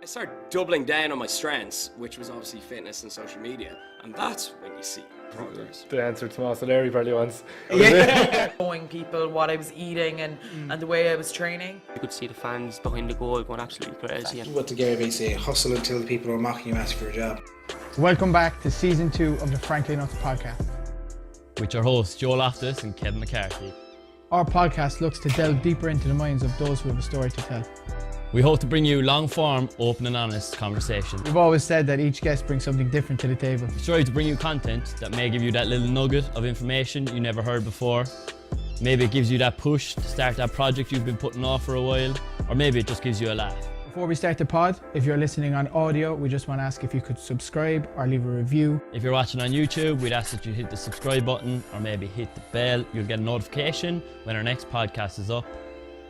I started doubling down on my strengths, which was obviously fitness and social media, and that's when you see progress. The answer to Tomas and Larry probably wants. Showing people what I was eating and the way I was training. You could see the fans behind the goal going absolutely crazy. What did Gary Vee say? Hustle until the people are mocking you ask for a job. Welcome back to season 2 of the Frankly Nuts podcast. With your hosts Joe Loftus and Kevin McCarthy. Our podcast looks to delve deeper into the minds of those who have a story to tell. We hope to bring you long-form, open and honest conversation. We've always said that each guest brings something different to the table. We strive to bring you content that may give you that little nugget of information you never heard before. Maybe it gives you that push to start that project you've been putting off for a while, or maybe it just gives you a laugh. Before we start the pod, if you're listening on audio, we just want to ask if you could subscribe or leave a review. If you're watching on YouTube, we'd ask that you hit the subscribe button or maybe hit the bell. You'll get a notification when our next podcast is up.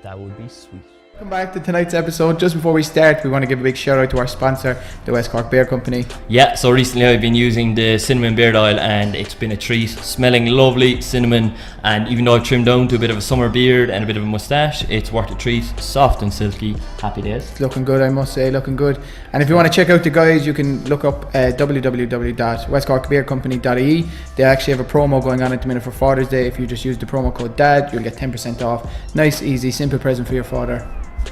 That would be sweet. Welcome back to tonight's episode. Just before we start, we want to give a big shout out to our sponsor, the West Cork Beer Company. Yeah, so recently I've been using the cinnamon beard oil and it's been a treat. Smelling lovely cinnamon, and even though I've trimmed down to a bit of a summer beard and a bit of a moustache, it's worth a treat. Soft and silky. Happy days. It's looking good, I must say, looking good. And if you want to check out the guys, you can look up www.westcorkbeercompany.ie. They actually have a promo going on at the minute for Father's Day. If you just use the promo code DAD, you'll get 10% off. Nice, easy, simple present for your father.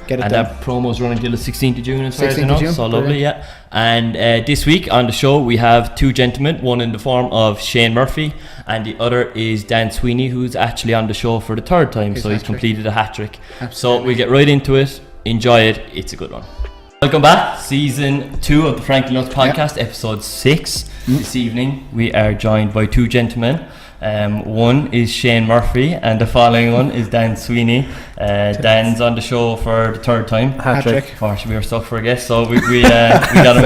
Get it and done. that promo's running till the 16th of June as far as I 16th know, of June, so lovely, brilliant. yeah. And this week on the show we have two gentlemen, one in the form of Shane Murphy and the other is Dan Sweeney, who's actually on the show for the third time, so he's completed a hat-trick. So we'll get right into it, enjoy it, it's a good one. Welcome back, season 2 of the Frankly Nuts podcast, episode 6. This evening we are joined by two gentlemen. One is Shane Murphy and the following one is Dan Sweeney. Dan's on the show for the third time. Hat-trick. Unfortunately, we were stuck for a guest, so we got him.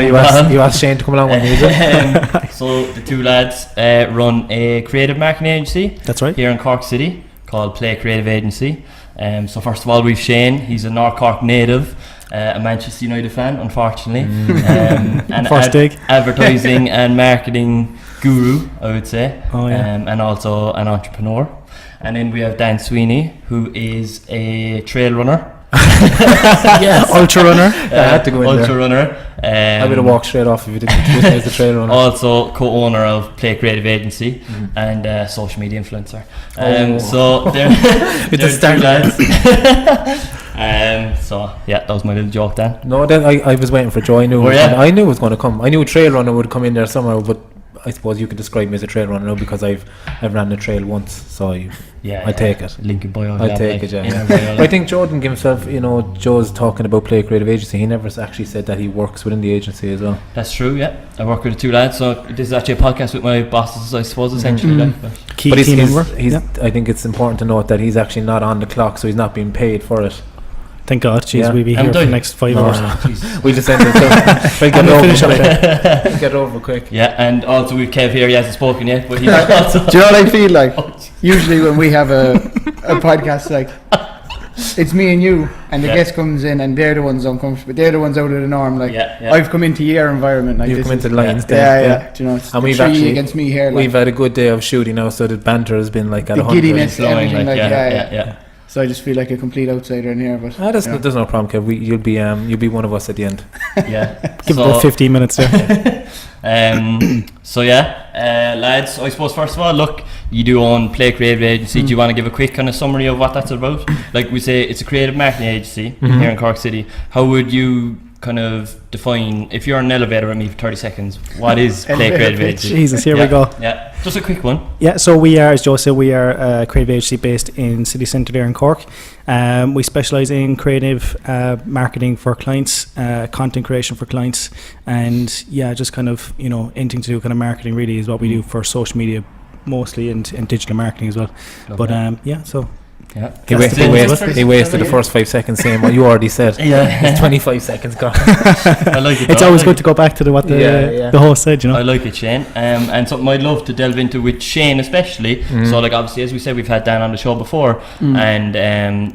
You asked Shane to come along with me, is it? So the two lads run a creative marketing agency. That's right. Here in Cork City called Play Creative Agency. So first of all, we've Shane. He's a North Cork native. A Manchester United fan, unfortunately, and advertising and marketing guru, I would say, and also an entrepreneur. And then we have Dan Sweeney, who is a trail runner. Yes, ultra runner. I had to go in ultra runner. I would have walked straight off if you didn't introduce the trail runner. Also co-owner of Play Creative Agency and social media influencer. So they're two lads. So yeah, that was my little joke, Dan. No, then I was waiting for Joe. I knew it was going to come. I knew a trail runner would come in there somehow, but I suppose you could describe me as a trail runner now because I've ran the trail once, so I take it. Link in bio. I take it, yeah. But I think Joe didn't give himself, Joe's talking about Play Creative Agency. He never actually said that he works within the agency as well. That's true, yeah. I work with the two lads, so this is actually a podcast with my bosses, I suppose, essentially. But he's I think it's important to note that he's actually not on the clock, so he's not being paid for it. Thank God, jeez, we'll be here for the next 5 hours. We just ended it. Get over quick. Yeah, and also we've Kev here, he hasn't spoken yet, but he's also... Do you know what I feel like? Usually when we have a podcast, like, it's me and you, and the guest comes in and they're the ones uncomfortable, they're the ones out of the norm, like, I've come into your environment. Like, you've come into the Lions. Do you know, it's and we've actually against me here. Like, we've had a good day of shooting now, so the banter has been like at 100. Giddiness, everything, yeah. So I just feel like a complete outsider in here, but there's no problem, Kev. You'll be one of us at the end. Yeah. Give it about 15 minutes there. Lads, I suppose first of all, look, you do own Play Creative Agency. Do you want to give a quick kind of summary of what that's about? Like we say, it's a creative marketing agency here in Cork City. How would you kind of define, if you're in an elevator with me for 30 seconds, what is Play Creative Agency? Jesus, here we go. Yeah, just a quick one. Yeah, so we are, as Joe said, we are a creative agency based in city centre there in Cork. We specialise in creative marketing for clients, content creation for clients, and just kind of, anything to do with kind of marketing really is what we do for social media mostly, and digital marketing as well. Lovely. But so... Yeah. He wasted the first 5 seconds saying what you already said. It's 25 seconds gone. I like it. It's always good to go back to what the host said, I like it, Shane. And something I'd love to delve into with Shane especially. So like obviously, as we said, we've had Dan on the show before, and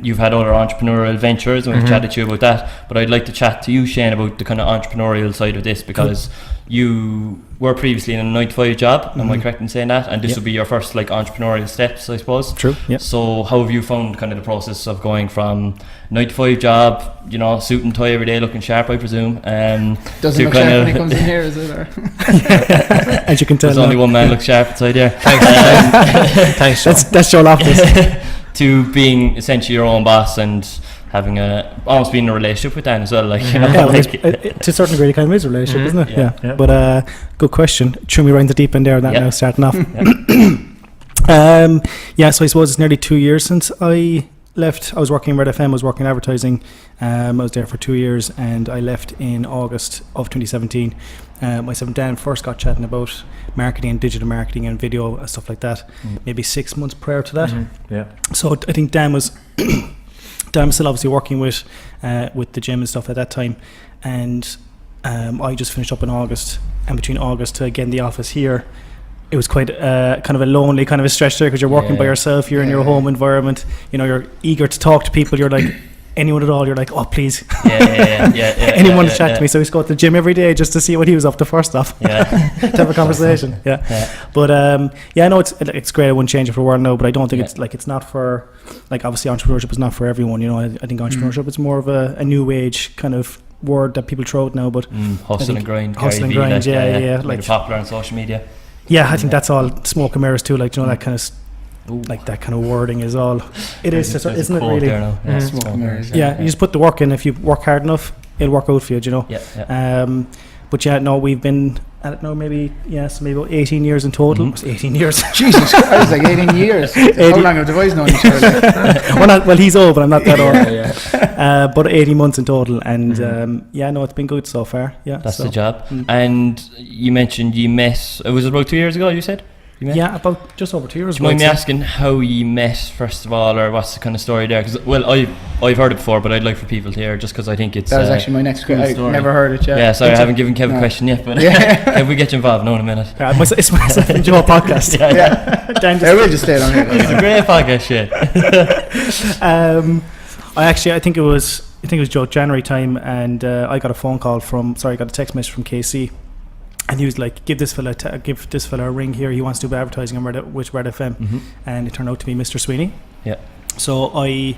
you've had other entrepreneurial ventures, and we've chatted to you about that. But I'd like to chat to you, Shane, about the kind of entrepreneurial side of this, because you were previously in a 9-to-5 job, am I correct in saying that? And this will be your first like entrepreneurial steps, I suppose. True, yeah. So how have you found kind of the process of going from 9 to 5 job, you know, suit and tie every day, looking sharp, I presume. Doesn't look sharp when he comes in here, is it? Or? As you can tell, there's only one man looks sharp inside here. Thanks. That's Joe Loftus. To being essentially your own boss and having almost being in a relationship with Dan as well, like, you know. Yeah, well, to a certain degree, it kind of is a relationship, isn't it? Yeah. But good question. Threw me right in the deep end there. That now starting off. So I suppose it's nearly 2 years since I left. I was working in Red FM. I was working in advertising. I was there for 2 years, and I left in August of 2017. Myself and Dan first got chatting about marketing and digital marketing and video and stuff like that. Maybe 6 months prior to that. Yeah. So I think Dan was still obviously working with the gym and stuff at that time, and I just finished up in August. And between August to again the office here, it was quite kind of a lonely kind of a stretch there, because you're working by yourself, you're in your home environment, you know, you're eager to talk to people, you're like, anyone at all, you're like, oh please, anyone to chat to me. So we used to go to the gym every day just to see what he was up to first off, to have a conversation. But no, it's great. I wouldn't change it for a world, no, but I don't think it's not for, like, obviously entrepreneurship is not for everyone, you know. I think entrepreneurship is more of a new age kind of word that people throw out now, but hustle and grind, like popular on social media. I think that's all smoke and mirrors too, like, you know, that kind of like that kind of wording is all it is, isn't it really? Smoke and mirrors, you just put the work in. If you work hard enough, it'll work out for you, you know. But we've been at it now maybe about 18 years in total. 18 years. Jesus Christ, like 18 years. How long have the boys known each other? Well, he's old, but I'm not that old. But 18 months in total, and it's been good so far. That's the job. And you mentioned you met, was it about 2 years ago you said? Yeah, about just over 2 years. Do you mind me asking how you met first of all, or what's the kind of story there? Because I've heard it before, but I'd like for people to hear, just because I think it's that was actually my next question. I've never heard it yet. Yeah, sorry, I haven't given Kevin a question yet, but can we get you involved? No, in a minute. It's myself and Joe podcast. We'll just stay on here. It's a great podcast, shit. I think it was Joe January time, and I got a text message from KC. And he was like, give this fella a ring here. He wants to do advertising on Red FM. And it turned out to be Mr. Sweeney. Yeah. So I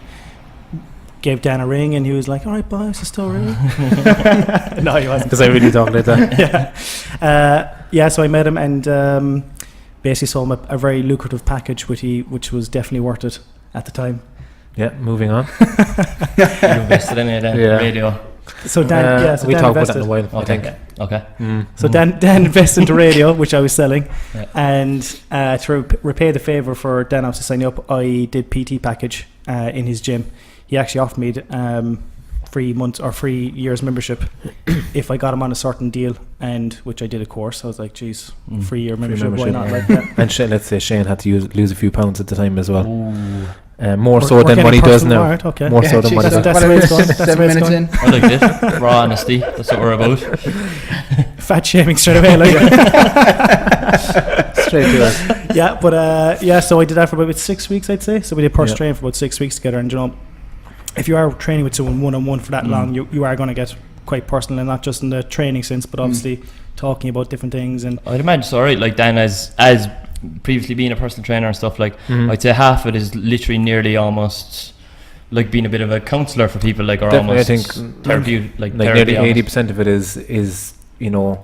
gave Dan a ring, and he was like, all right, boy, it's a story. No, he wasn't. Because I really talk like that. So I met him, and basically sold him a very lucrative package, which was definitely worth it at the time. Yeah, moving on. You invested in it, radio. So Dan, we Dan talked about invested. that in a while, I think. Okay. So Dan invested into radio, which I was selling, and to repay the favour for Dan to sign up, I did PT package in his gym. He actually offered me 3 years membership if I got him on a certain deal, and which I did, of course. I was like, geez, 3 year membership, why not? Right? And let's say Shane had to lose a few pounds at the time as well. More so than what he does now. More so than what he does. That's the way it's going. 7 minutes in. I like this. Raw honesty. That's what we're about. Fat shaming straight away, like. Straight to that. Yeah, but so I did that for about 6 weeks, I'd say. So we did personal training for about 6 weeks together, and you know, if you are training with someone one-on-one for that long, you are going to get quite personal, and not just in the training sense, but obviously talking about different things. And I'd imagine so, right? Like Dan, as previously being a personal trainer and stuff, like I'd say half of it is literally nearly almost like being a bit of a counsellor for people, like, or definitely, almost I think therapy, like nearly therapy 80% of it is you know,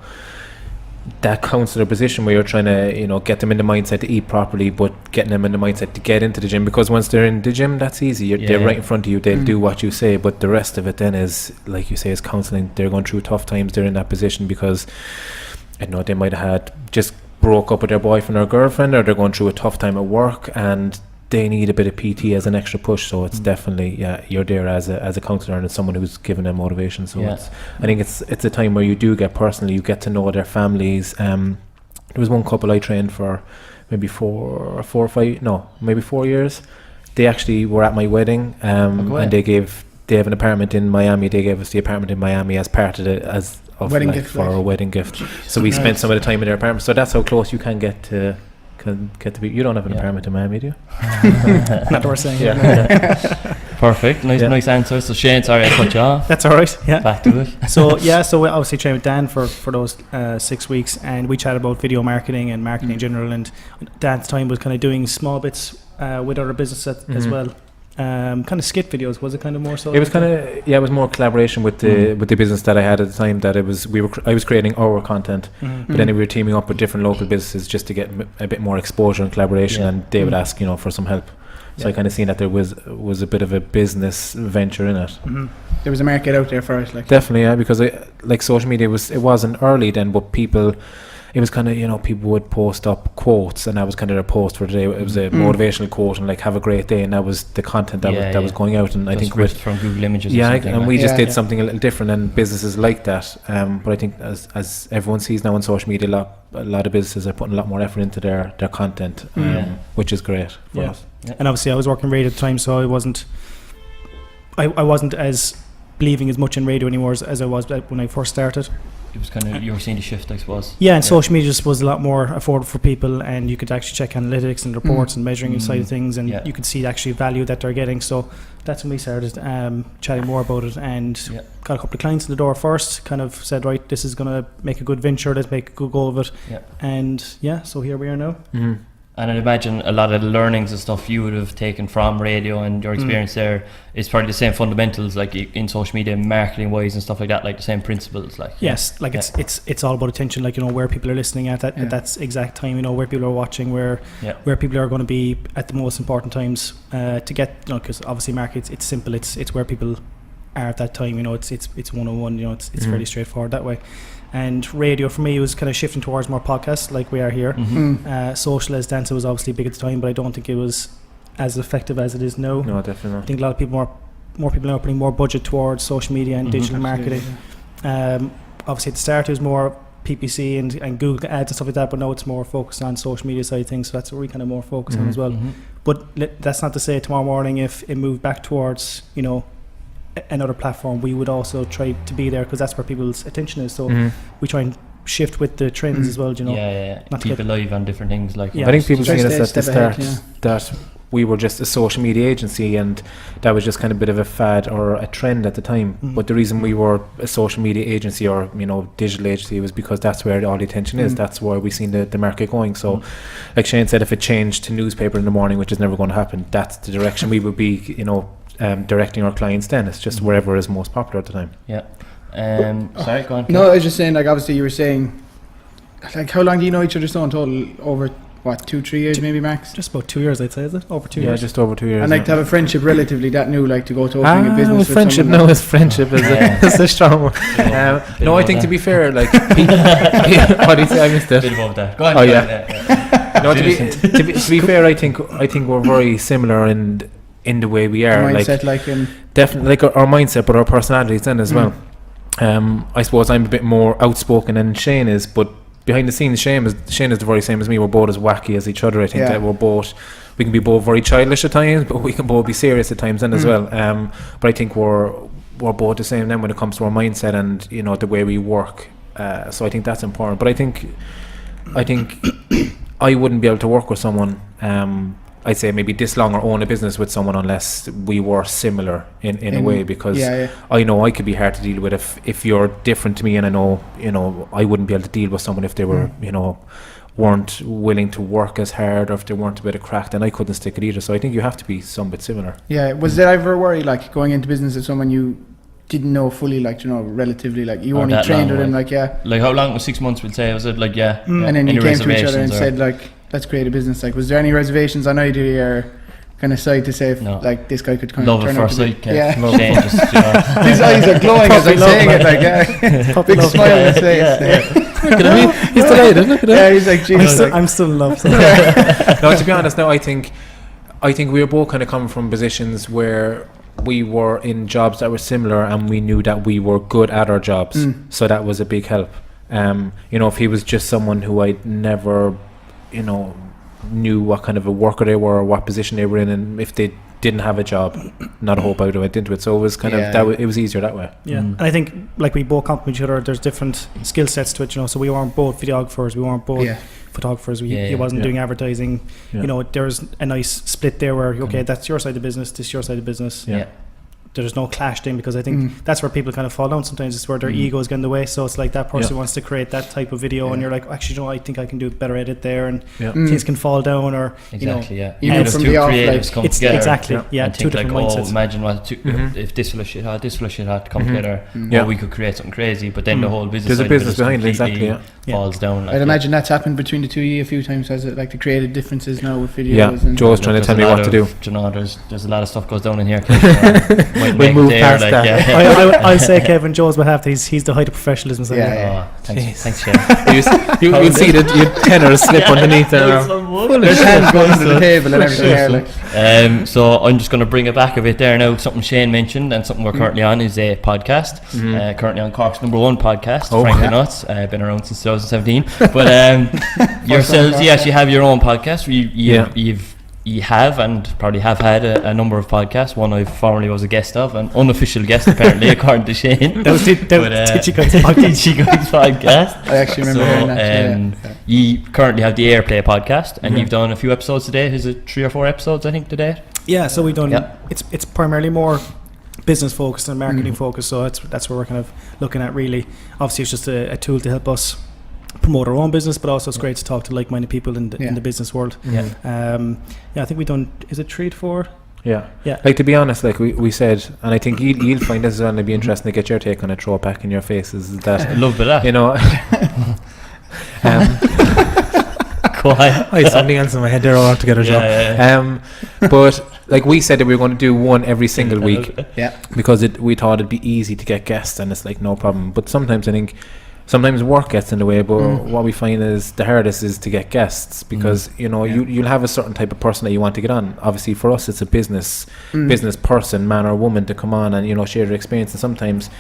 that counsellor position where you're trying to, you know, get them in the mindset to eat properly, but getting them in the mindset to get into the gym, because once they're in the gym, that's easy. They're right in front of you, they'll do what you say, but the rest of it then is, like you say, is counselling. They're going through tough times, they're in that position because, I don't know, they might have had just broke up with their boyfriend or girlfriend, or they're going through a tough time at work and they need a bit of PT as an extra push. So it's definitely, you're there as a counsellor, and it's someone who's giving them motivation. So I think it's a time where you do get personally, you get to know their families. There was one couple I trained for maybe 4 or 5, no, maybe 4 years. They actually were at my wedding, and they have an apartment in Miami. They gave us the apartment in Miami as part of it, as of wedding like gift, for a wedding gift. So we spent some of the time in their apartment. So that's how close you can get to be. You don't have an apartment in Miami, do you? Not what we're saying. Perfect. Nice answer. So Shane, sorry I cut you off. That's all right. Yeah. Back to it. So we obviously trained with Dan for those 6 weeks, and we chatted about video marketing and marketing in general. And Dan's time was kind of doing small bits with other businesses as well. kind of skit videos. Was it kind of more so? It was kind of it was more collaboration with the business that I had at the time. That it was I was creating our content, but then we were teaming up with different local businesses just to get a bit more exposure and collaboration, and they would ask for some help. So I kind of seen that there was a bit of a business venture in it. There was a market out there for it, like definitely, yeah, because like social media it wasn't early then, but people. It was kind of, people would post up quotes, and that was kind of their post for the day. It was a motivational quote, and like, have a great day, and that was the content that was going out. And I think from Google Images. And we just did something a little different, and businesses like that. But I think as everyone sees now on social media, a lot of businesses are putting a lot more effort into their content, which is great for us. Yeah. And obviously, I was working radio at the time, so I wasn't as believing as much in radio anymore as I was when I first started. It was kind of, you were seeing the shift, I suppose. Yeah, and social media just was a lot more affordable for people, and you could actually check analytics and reports and measuring side of things, and you could see actually value that they're getting. So that's when we started chatting more about it, and got a couple of clients in the door first, kind of said, right, this is going to make a good venture, let's make a good go of it. And so here we are now. And I'd imagine a lot of the learnings and stuff you would have taken from radio and your experience there is probably the same fundamentals, like in social media, marketing wise and stuff like that, like the same principles. Like it's all about attention, like where people are listening at that exact time, where people are watching, where people are going to be at the most important times to get, because obviously market, it's simple, it's where people are at that time. It's one-on-one. It's fairly straightforward that way. And radio for me was kind of shifting towards more podcasts, like we are here. Social as dancer was obviously big at the time, but I don't think it was as effective as it is now. No, definitely not. I think a lot of people more people are putting more budget towards social media and digital marketing. Obviously at the start it was more PPC and Google ads and stuff like that, but now it's more focused on social media side of things, so that's what we kind of more focused on as well. But that's not to say tomorrow morning if it moved back towards another platform, we would also try to be there, because that's where people's attention is. So we try and shift with the trends as well. Not keep it live on different things. Like I think people seen us at the start that we were just a social media agency, and that was just kind of a bit of a fad or a trend at the time. But the reason we were a social media agency or digital agency was because that's where all the attention is. That's where we seen the market going. So like Shane said, if it changed to newspaper in the morning, which is never going to happen, that's the direction we would be directing our clients then. It's just wherever is most popular at the time. Sorry, go on. No, I was just saying, like, obviously you were saying, like, how long do you know each other so in total? Over 2-3 years maybe max? Just about 2 years, I'd say. Is it over 2 years? Yeah, just over 2 years. And like to have a friendship relatively that new, like to go to opening a business with friendship someone. now is friendship is a strong one. No, I think to be fair, like what do you say? I missed it. Bit above that. Go on. No, to be fair, I think we're very similar in the way we are, mindset, definitely like our mindset, but our personalities then as well. I suppose I'm a bit more outspoken than Shane is, but behind the scenes, Shane is the very same as me. We're both as wacky as each other. I think that we can be both very childish at times, but we can both be serious at times then as well. But I think we're both the same then when it comes to our mindset and the way we work. So I think that's important. But I think I wouldn't be able to work with someone. I'd say maybe this long or own a business with someone unless we were similar in a way, because I know I could be hard to deal with if you're different to me, and I know I wouldn't be able to deal with someone if they were weren't willing to work as hard, or if they weren't a bit of crack, then I couldn't stick it either. So I think you have to be some bit similar. Was there ever a worry, like going into business with someone you didn't know fully, like relatively, like you only trained with them, like how long was 6 months? We'd say, was it like and then you came to each other and said, like, let's create a business? Like, was there any reservations on either your kind of side to say if, like, this guy could kind of turn out to be his eyes are glowing as I'm saying it, like big smile on his face. He's delighted, isn't it? He's like, Jesus, I'm still in love. No, to be honest, no, I think we were both kind of coming from positions where we were in jobs that were similar, and we knew that we were good at our jobs, so that was a big help. If he was just someone who I'd never knew what kind of a worker they were or what position they were in, and if they didn't have a job, not a hope I would have went into it. So it was kind of it was easier that way. And I think like we both complement each other. There's different skill sets to it, so we weren't both videographers, we weren't both photographers, he wasn't doing advertising. There's a nice split there where that's your side of the business, this is your side of the business. there's no clash then, because I think that's where people kind of fall down sometimes. It's where their egos get in the way. So it's like that person wants to create that type of video, and you're like, actually, I think I can do a better edit there, and things can fall down, or exactly, even from the off, creatives come it's together, exactly, and two think different like, mindsets. imagine what if this fella shit had to come together, or we could create something crazy, but then the whole business There's a side of it business just behind it, completely exactly, falls down. I'd imagine that's happened between the two of you a few times, has it? Like the creative differences now with videos. Yeah, And Joe's trying to tell me what to do. You know, there's a lot of stuff goes down in here. We'll move past that. I'll say, Kevin, Joe's behalf, he's the height of professionalism. So Thanks, Shane. You'll see that your tenor slip underneath there. There's hands going under the table and everything. So I'm just going to bring it back a bit there now. Something Shane mentioned and something we're currently on is a podcast. Currently on Cork's #1 podcast, Frankly Nuts. Been around since 2017. But yourselves, yes, you have your own podcast. You have and probably have had a number of podcasts. One I formerly was a guest of, an unofficial guest apparently, according to Shane. That was Titchy Guy's podcast. I actually remember hearing that. You currently have the Airplay podcast, and you've done a few episodes today. Is it 3 or 4 episodes, I think, today? Yeah, so we've done. It's primarily more business focused and marketing focused. So that's what we're kind of looking at. Really, obviously, it's just a tool to help us promote our own business, but also it's great to talk to like-minded people in the business world. I think we've done, is it 3 to 4? Yeah. Like, to be honest, like we said, and I think you'll find this is going to be interesting to get your take on it, throw it back in your faces, is that I love that. You know, quiet. I had something else in my head there all together. But like we said that we were going to do one every single week, because we thought it'd be easy to get guests, and it's like no problem. But sometimes I think work gets in the way, but what we find is the hardest is to get guests, because you'll have a certain type of person that you want to get on. Obviously for us it's a business person, man or woman, to come on and share their experience, and sometimes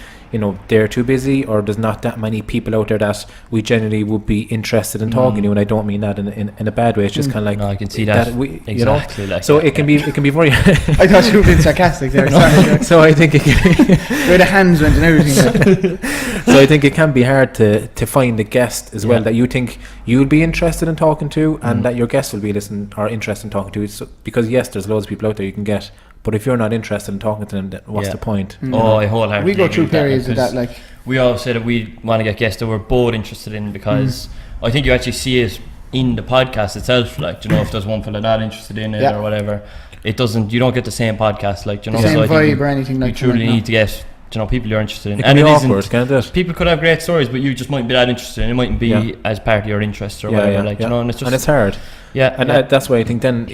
they're too busy, or there's not that many people out there that we generally would be interested in talking to, and I don't mean that in a bad way. It's just kind of like, no, I can see that exactly, like so that, it can be very I thought you were being sarcastic there. So I think where the hands went and everything. So I think it can be hard to find a guest as well that you think you'll be interested in talking to, and that your guest will be interested in talking to. So, because yes, there's loads of people out there you can get, but if you're not interested in talking to them, then what's the point? Oh, I wholeheartedly we go through periods of that, like we always say that we want to get guests that we're both interested in, because I think you actually see it in the podcast itself. Like, if there's one fella not interested in it or whatever, you don't get the same podcast, like, the same vibe or anything like that. You truly need to get people you're interested in. It can be awkward, can't it? People could have great stories, but you just mightn't be that interested in it. It mightn't be as part of your interest or whatever. And it's just, and it's hard. That's why I think then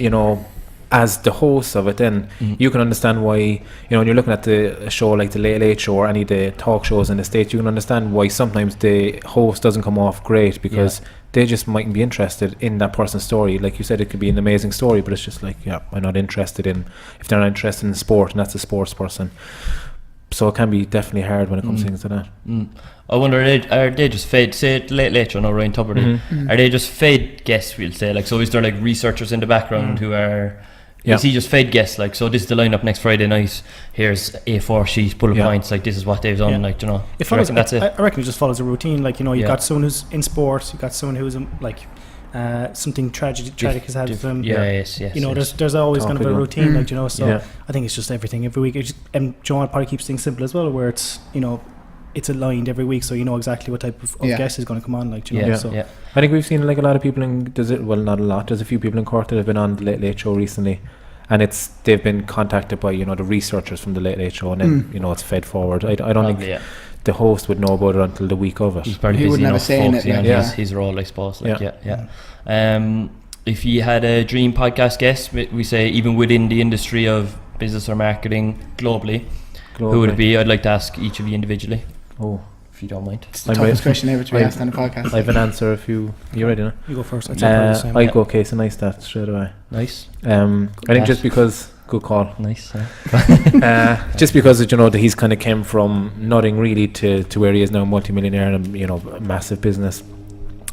as the host of it, then you can understand why, when you're looking at a show like the Late Late Show or any of the talk shows in the States, you can understand why sometimes the host doesn't come off great, because they just mightn't be interested in that person's story. Like you said, it could be an amazing story, but it's just like, I'm not interested in, if they're not interested in sport, and that's a sports person. So it can be definitely hard when it comes to things like that. I wonder, are they just fed, say Late Late Show, no, Ryan Tuberty, are they just fed guests, we'll say, like, so is there like researchers in the background who are, is he just fed guests, like, so this is the lineup next Friday night, here's A4 sheets, bullet points, like, this is what they've done, like, it follows, that's it. I reckon it just follows a routine, like, you've got someone who's in sports, you've got someone who's like something tragic has happened to them. There's always kind of a routine, like, so I think it's just everything every week. And John probably keeps things simple as well, where it's it's aligned every week, so you know exactly what type of guest is going to come on, like, so I think we've seen like a lot of people not a lot, there's a few people in Cork that have been on the Late Late Show recently, and they've been contacted by the researchers from the Late Late Show, and then it's fed forward. I don't think the host would know about it until the week of it. He's probably busy enough focusing on his role, I suppose. If you had a dream podcast guest, we say even within the industry of business or marketing globally, who would it be? I'd like to ask each of you individually. Oh, if you don't mind. It's the toughest question ever to be asked on a podcast. I have an answer if you ready now? You go first. I'd go Casey Neistat straight away. Nice. I think just because, good call. Nice. Just because that he's kind of came from nothing really to where he is now, multi-millionaire, and a massive business.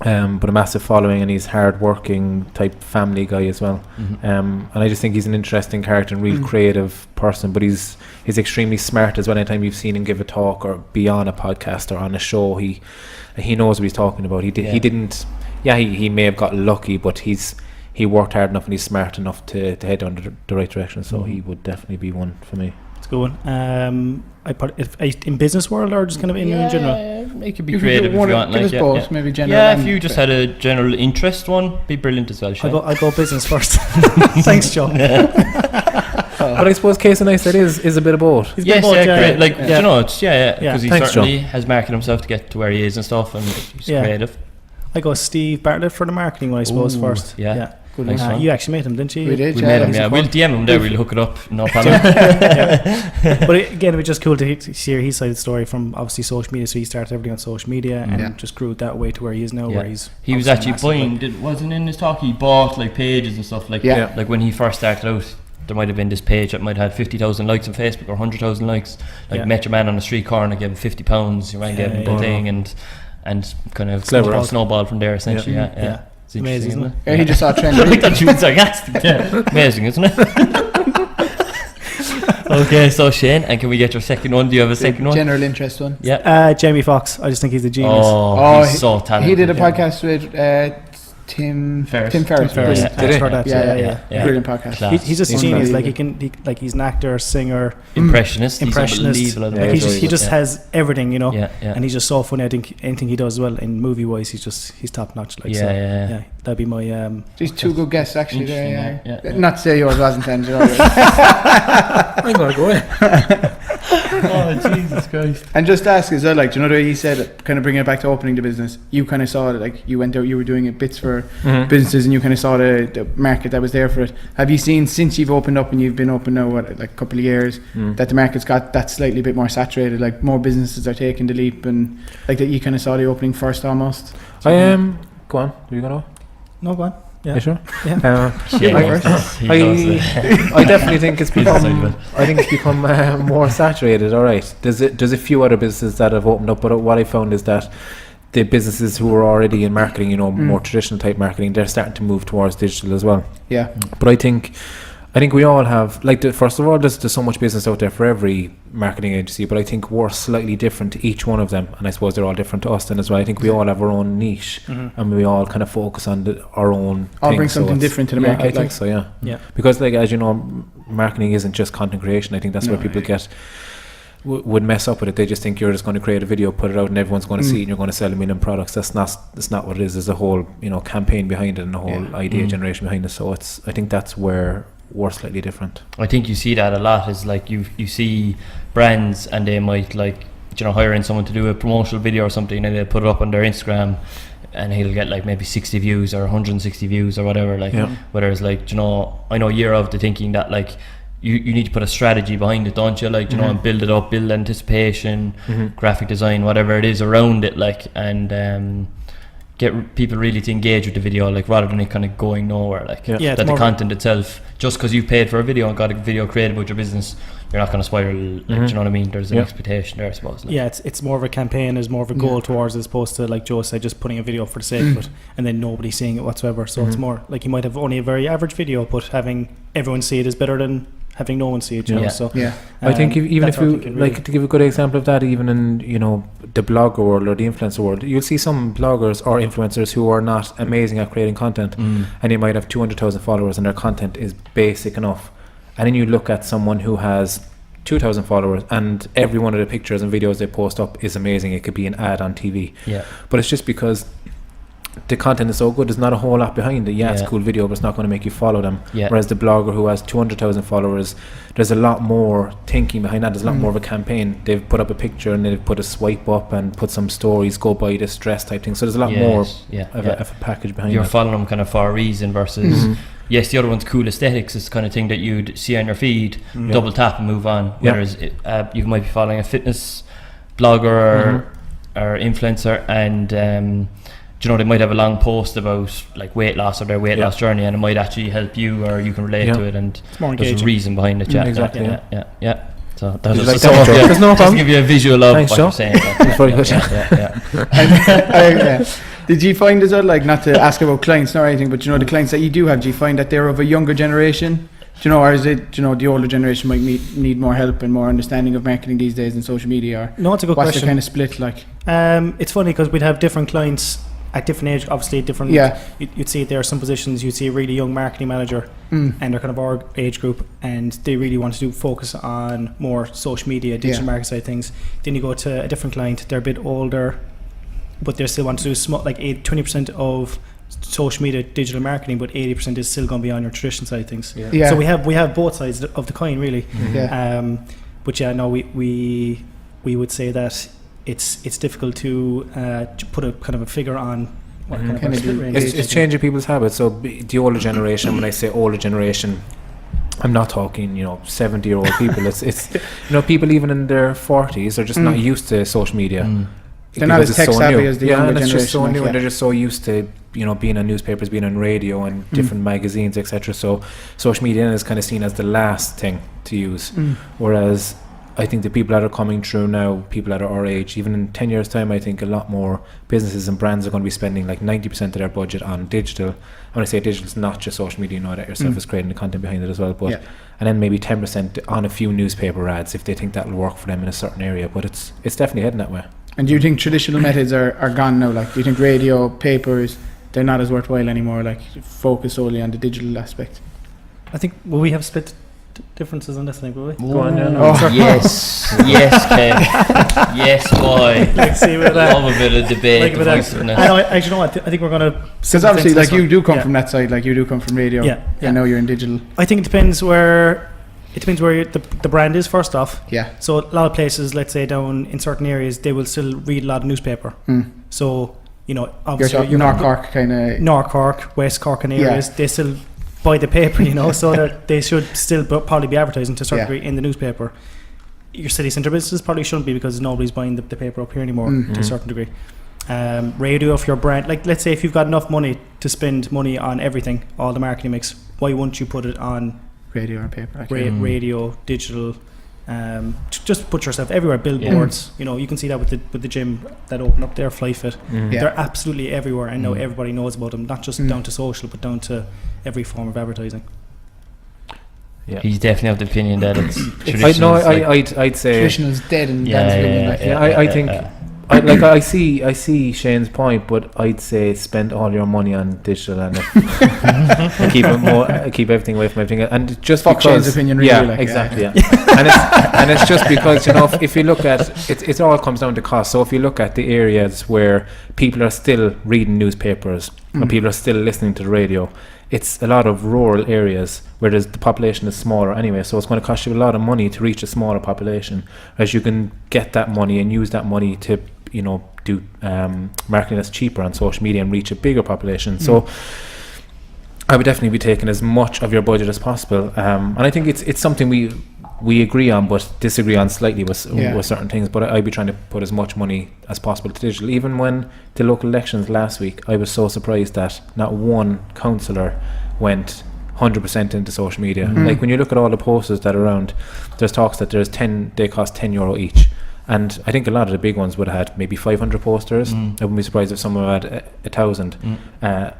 But a massive following, and he's hard-working type family guy as well. And I just think he's an interesting character and real creative person. But he's extremely smart as well. Anytime you've seen him give a talk or be on a podcast or on a show, he knows what he's talking about. He may have got lucky, but he worked hard enough and he's smart enough to head down the right direction. So he would definitely be one for me. a good one. I put in business world or just kind of in general. It could be creative if you want. Give us both, maybe general. Yeah, if you just had a general interest one, be brilliant as well. I'll go business first. Thanks, Joe. But I suppose Casey Neistat is a bit of both. Yes, great. Like, you know, it's because he Thanks, certainly has marketed himself to get to where he is and stuff, and he's creative. I go Steve Bartlett for the marketing one, I suppose, first. Yeah. Good one. You actually met him, didn't you? We did. We met him. Yeah, we'll DM him there. We'll hook it up. No problem. But again, it was just cool to hear his side of the story from obviously social media. So he started everything on social media and just grew that way to where he is now. Where he was actually buying. Wasn't in his talk. He bought like pages and stuff like like when he first started out. There might have been this page that might have had 50,000 likes on Facebook or 100,000 likes. Like met your man on the street corner, gave him £50. You rang gave him the thing and kind of snowball from there essentially. Yeah. It's amazing, isn't it? Yeah, he just saw a trend. I like that you were sarcastic. Yeah. Amazing, isn't it? Okay, so Shane, and can we get your second one? Do you have a second one? General interest one. Yeah. Jamie Foxx. I just think he's a genius. He's so talented. He did a podcast with Tim Ferriss. Yeah. Brilliant podcast. He's just a genius. Like he's an actor, singer, impressionist. Like he just has everything, you know. And he's just so funny. I think anything he does well in movie wise, he's top notch. Like that'd be my. These two good guests actually. There, Not to say yours wasn't ended. I'm gonna go in. Oh Jesus Christ! And just ask as well, like, do you know the way he said, kind of bringing it back to opening the business? You kind of saw it, like you went out, you were doing it bits for businesses, and you kind of saw the market that was there for it. Have you seen since you've opened up and you've been open now, like a couple of years, that the market's got that slightly bit more saturated? Like more businesses are taking the leap, and like that you kind of saw the opening first almost. I am. Go on. Are you gonna? No, go on. Yeah. You sure? Yeah. I definitely think it's become. I think it's become more saturated. All right. There's a few other businesses that have opened up, but what I found is that the businesses who are already in marketing, you know, more traditional type marketing, they're starting to move towards digital as well. Yeah. But I think we all have, like, first of all, there's so much business out there for every marketing agency, but I think we're slightly different to each one of them, and I suppose they're all different to us then as well. I think we all have our own niche, and we all kind of focus on our own I'll thing, bring something different to the market. I think so, yeah. Because, like, as you know, marketing isn't just content creation. I think that's where people would mess up with it. They just think you're just going to create a video, put it out, and everyone's going to see it, and you're going to sell a million products. That's not what it is. There's a whole, you know, campaign behind it and a whole idea generation behind it. So I think that's where we're slightly different. I think you see that a lot. Is like you see brands and they might, like, you know, hire in someone to do a promotional video or something, and they put it up on their Instagram, and he'll get like maybe 60 views or 160 views or whatever. Like, whereas, like, you know, I know you're of the thinking that, like, you need to put a strategy behind it, don't you? Like, you know, and build it up, build anticipation, graphic design, whatever it is around it, like, and get people really to engage with the video, like, rather than it kind of going nowhere, like that the content itself, just because you paid for a video and got a video created about your business, you're not going to spiral, like, do you know what I mean? There's an expectation there, I suppose. Like. Yeah, it's more of a campaign, there's more of a goal towards, as opposed to, like Joe said, just putting a video for the sake of it and then nobody seeing it whatsoever. So it's more like you might have only a very average video, but having everyone see it is better than having no one see it, you know. So I think even if you like, to give a good example of that, even in, you know, the blogger world or the influencer world, you'll see some bloggers or influencers who are not amazing at creating content, and they might have 200,000 followers and their content is basic enough, and then you look at someone who has 2,000 followers and every one of the pictures and videos they post up is amazing. It could be an ad on TV, but it's just because the content is so good, there's not a whole lot behind it. It's a cool video, but it's not going to make you follow them. Whereas the blogger who has 200,000 followers, there's a lot more thinking behind that. There's a lot more of a campaign. They've put up a picture and they've put a swipe up and put some stories, go buy this dress type thing. So there's a lot more of a package behind it. You're following them kind of for a reason versus yes, the other one's cool aesthetics. It's the kind of thing that you'd see on your feed, double tap and move on. Whereas you might be following a fitness blogger or influencer, and you know, they might have a long post about, like, weight loss or their weight loss journey, and it might actually help you, or you can relate to it, and there's a reason behind it. Exactly. So that's just just give you a visual of what you're saying. It's very good. Did you find as well, like, not to ask about clients nor anything, but, you know, the clients that you do have, do you find that they're of a younger generation? Do you know, or is it, you know, the older generation might need more help and more understanding of marketing these days and social media? Or no, it's a good question. What's the kind of split like? It's funny because we'd have different clients at different age, obviously different. You'd see there are some positions. You'd see a really young marketing manager, and they're kind of our age group, and they really want to focus on more social media, digital marketing side of things. Then you go to a different client. They're a bit older, but they still want to do 20% of social media digital marketing, but 80% is still going to be on your traditional side of things. So we have both sides of the coin, really. But we would say that it's difficult to put a kind of a figure on what kind of split range. It's changing people's habits. So the older generation, when I say older generation, I'm not talking 70-year-old people. It's people even in their 40s are just not used to social media. They're not as tech savvy as the younger generation. It's just so new, and they're just so used to being on newspapers, being on radio and different magazines, etc. So social media is kind of seen as the last thing to use, whereas I think the people that are coming through now, people that are our age, even in 10 years time, I think a lot more businesses and brands are going to be spending like 90% of their budget on digital. When I say digital, it's not just social media, that yourself is creating the content behind it as well, but and then maybe 10% on a few newspaper ads if they think that will work for them in a certain area, but it's definitely heading that way. And do you think traditional methods are gone now? Like, do you think radio, papers, they're not as worthwhile anymore, like focus solely on the digital aspect? I think, will we have split differences on this, I think, will we? Go on, yes, Kev. Yes, boy. Let's see with that. Love a bit of debate. Actually, no, I think we're going to... Because obviously, like, you do come from that side, like, you do come from radio. I know you're in digital. I think it depends where the brand is, first off. So a lot of places, let's say down in certain areas, they will still read a lot of newspaper. So, obviously... You're North Cork kind of... North Cork, West Cork and areas, they still buy the paper, so that they should still probably be advertising to a certain degree in the newspaper. Your city centre businesses probably shouldn't be, because nobody's buying the paper up here anymore to a certain degree. Radio, if your brand, like, let's say if you've got enough money to spend money on everything, all the marketing mix, why wouldn't you put it on radio or paper? Radio, digital, just put yourself everywhere. Billboards, you can see that with the gym that opened up there, FlyFit. They're absolutely everywhere, and now everybody knows about them, not just down to social, but down to every form of advertising. He's definitely of the opinion that it's traditional. I'd say traditional's dead and I think I see Shane's point, but I'd say spend all your money on digital and keep everything away from everything. And just fuck because Shane's opinion, really, exactly. And it's just because if you look at it all comes down to cost. So if you look at the areas where people are still reading newspapers and people are still listening to the radio, it's a lot of rural areas where the population is smaller anyway, so it's going to cost you a lot of money to reach a smaller population, whereas you can get that money and use that money to do marketing that's cheaper on social media and reach a bigger population. So I would definitely be taking as much of your budget as possible, and I think it's something we agree on but disagree on slightly with certain things, but I'd be trying to put as much money as possible to digital. Even when the local elections last week, I was so surprised that not one councillor went 100% into social media. Like, when you look at all the posters that are around, there's talks that they cost €10 each, and I think a lot of the big ones would have had maybe 500 posters. I wouldn't be surprised if some had 1,000.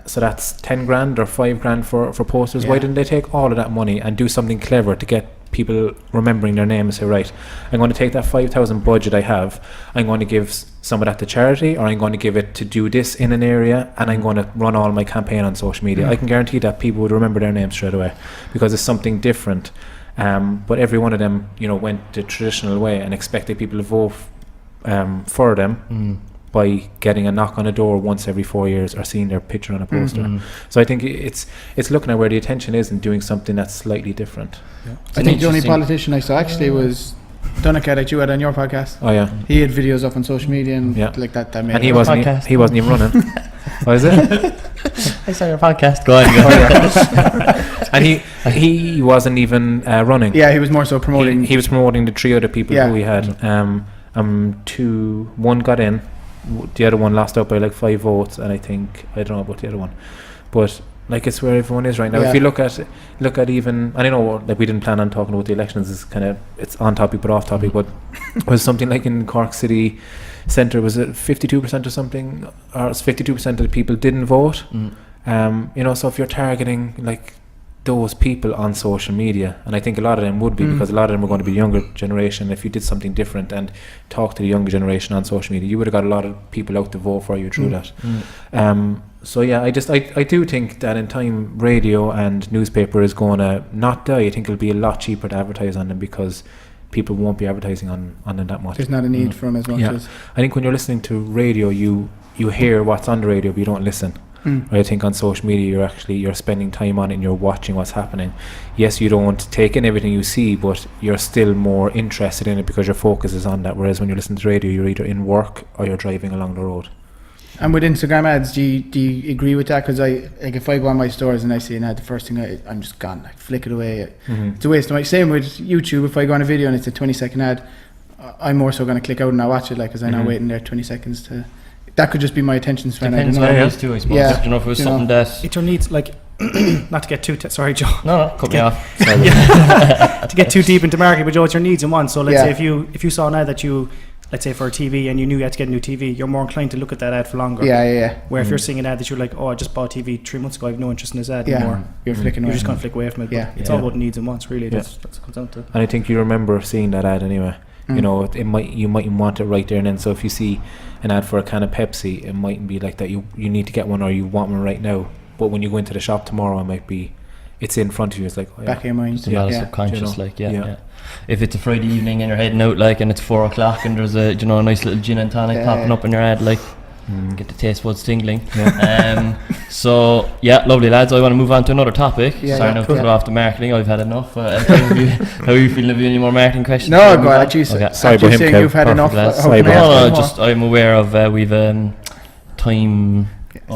So that's 10 grand or 5 grand for posters. Why didn't they take all of that money and do something clever to get people remembering their name and say, right, I'm going to take that 5,000 budget I have, I'm going to give some of that to charity, or I'm going to give it to do this in an area, and I'm going to run all my campaign on social media. I can guarantee that people would remember their name straight away because it's something different. But every one of them went the traditional way and expected people to vote for them by getting a knock on a door once every 4 years or seeing their picture on a poster. So I think it's looking at where the attention is and doing something that's slightly different. I think the only politician I saw actually was Donica that you had on your podcast. Oh yeah, he had videos up on social media and like that made and he wasn't even running. What is it? I saw your podcast. Go on. And he wasn't even running. Yeah, he was more so promoting. He was promoting the three other people who we had. One got in, the other one lost out by like 5 votes, and I don't know about the other one, but like, it's where everyone is right now. If you look at even, and I know like we didn't plan on talking about the elections, it's on topic but off topic, but it was something like in Cork City Centre, was it 52% or something, or it's 52% of the people didn't vote. So if you're targeting like those people on social media, and I think a lot of them would be, because a lot of them are going to be younger generation. If you did something different and talk to the younger generation on social media, you would have got a lot of people out to vote for you through that. So yeah, I do think that in time radio and newspaper is going to not die. I think it'll be a lot cheaper to advertise on them because people won't be advertising on them that much. There's not a need for them as much as. I think when you're listening to radio, you hear what's on the radio, but you don't listen. I think on social media you're spending time on it and you're watching what's happening. Yes, you don't take in everything you see, but you're still more interested in it because your focus is on that. Whereas when you listen to radio, you're either in work or you're driving along the road. And with Instagram ads, do you agree with that? Because if I go on my stores and I see an ad, the first thing I'm just gone, like flick it away. It's a waste of my. Same with YouTube. If I go on a video and it's a 20-second ad, I'm more so going to click out and not watch it, like, because I'm not waiting there 20 seconds to. That could just be my attention span. Depends on what it is too, I suppose. Yeah. I don't know if it was something that. It needs, like, not to get too. Sorry, Joe. No, cut me off. To get too deep into marketing, but Joe, it's your needs and wants. So let's say if you saw an ad that you, let's say for a TV, and you knew you had to get a new TV, you're more inclined to look at that ad for longer. Yeah. Where if you're seeing an ad that you're like, oh, I just bought a TV 3 months ago, I have no interest in this ad anymore. You're flicking away. You're just going to flick away from it. Yeah. It's all about needs and wants, really. That's what it comes down to. And I think you remember seeing that ad anyway. You know, you mightn't want it right there and then. So if you see an ad for a can of Pepsi, it mightn't be like that. You need to get one, or you want one right now. But when you go into the shop tomorrow, it's in front of you. It's like back of your mind. It's a lot of subconscious, If it's a Friday evening and you're heading out, like, and it's 4 o'clock and there's a nice little gin and tonic popping up in your head, like. Get the taste buds tingling. So lovely lads, I want to move on to another topic. Sorry now to cut off the marketing, I've had enough. How are you feeling? Have you any more marketing questions? No, go ahead. Sorry about him, Kev. You've had enough. I'm aware of we've time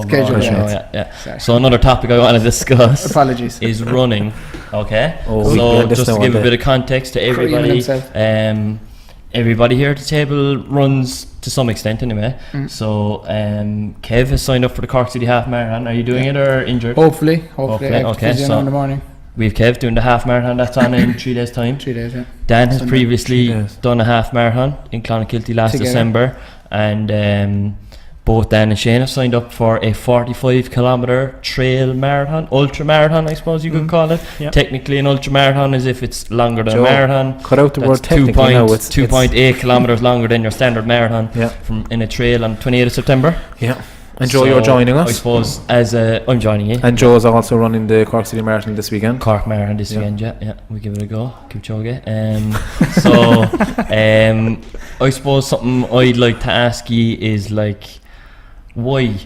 schedule. So another topic I want to discuss apologies is running. Okay, so just to give a bit of context to everybody, everybody here at the table runs to some extent anyway. So Kev has signed up for the Cork City Half Marathon. Are you doing it or injured? Hopefully. Okay, so in the morning. We've Kev doing the half marathon. That's on in 3 days time. 3 days, yeah. Dan has previously done a half marathon in Clonakilty last December, and both Dan and Shane have signed up for a 45-kilometre trail marathon, ultra marathon, I suppose you could call it. Technically, an ultra marathon is if it's longer than a marathon. Cut out the word technically. 2.8 kilometres longer than your standard marathon. From in a trail on 28th of September. And Joe, you're joining us. I suppose I'm joining you. And Joe is also running the Cork City Marathon this weekend. Cork Marathon this weekend, we give it a go. Kipchoge. I suppose something I'd like to ask you is like, why